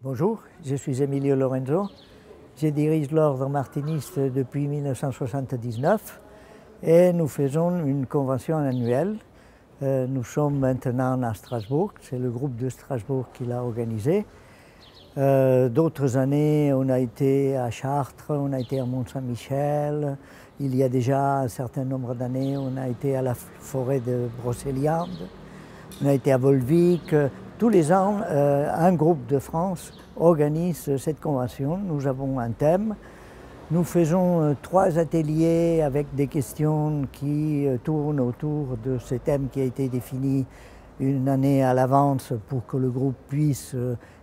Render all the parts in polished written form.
Bonjour, je suis Emilio Lorenzo. Je dirige l'ordre martiniste depuis 1979 et nous faisons une convention annuelle. Nous sommes maintenant à Strasbourg, c'est le groupe de Strasbourg qui l'a organisé. D'autres années, on a été à Chartres, on a été à Mont-Saint-Michel. Il y a déjà un certain nombre d'années, on a été à la forêt de Brocéliande, on a été à Volvic. Tous les ans, un groupe de France organise cette convention. Nous avons un thème. Nous faisons 3 ateliers avec des questions qui tournent autour de ce thème qui a été défini une année à l'avance pour que le groupe puisse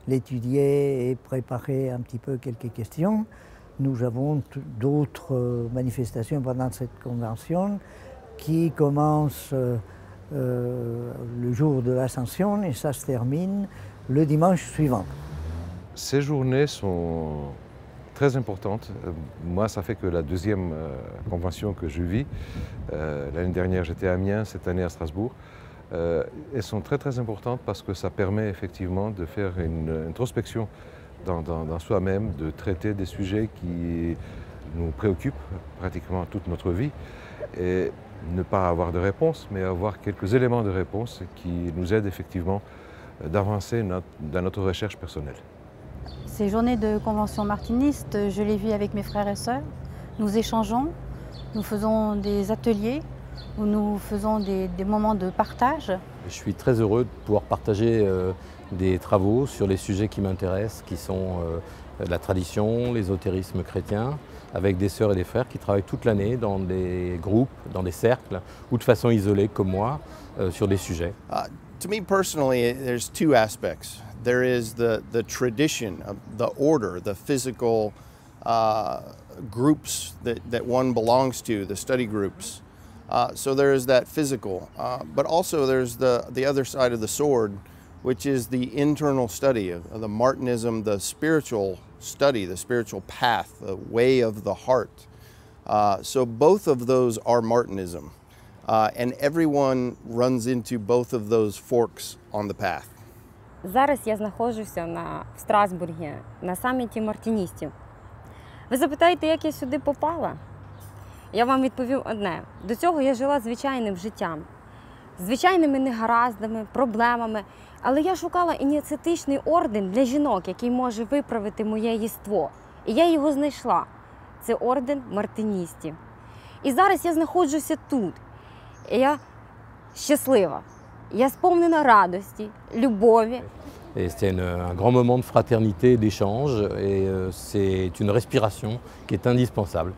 l'étudier et préparer un petit peu quelques questions. Nous avons d'autres manifestations pendant cette convention qui commencent le jour de l'Ascension et ça se termine le dimanche suivant. Ces journées sont très importantes. Moi, ça fait que la deuxième convention que je vis. L'année dernière, j'étais à Amiens, cette année à Strasbourg. Elles sont très importantes parce que ça permet effectivement de faire une introspection dans soi-même, de traiter des sujets qui nous préoccupent pratiquement toute notre vie. Et ne pas avoir de réponse, mais avoir quelques éléments de réponse qui nous aident effectivement d'avancer dans notre recherche personnelle. Ces journées de convention martiniste, je les vis avec mes frères et sœurs. Nous échangeons, nous faisons des ateliers, où nous faisons des moments de partage. Je suis très heureux de pouvoir partager des travaux sur les sujets qui m'intéressent, qui sont la tradition, l'ésotérisme chrétien, avec des sœurs et des frères qui travaillent toute l'année dans des groupes, dans des cercles, ou de façon isolée comme moi, sur des sujets. To me personally, there's 2 aspects. There is the tradition of the order, the physical groups that one belongs to, the study groups. So there is that physical, but also there's the other side of the sword, which is the internal study of the Martinism, the spiritual study, the spiritual path, the way of the heart. So both of those are Martinism, and everyone runs into both of those forks on the path. Зараз я знаходжуся в Страсбургі на саміті мартиністів. Ви запитаєте, як я сюди попала? Я вам відповім одне. До цього я жила звичайним життям, звичайними негараздами, проблемами. Але я шукала ініціатичний орден для жінок, який може виправити моє єство. І я його знайшла. Це орден мартиністів. І зараз я знаходжуся тут. І я щаслива. Я сповнена радості, любові. C'est un grand moment de fraternité, d'échange, et c'est une respiration qui est indispensable.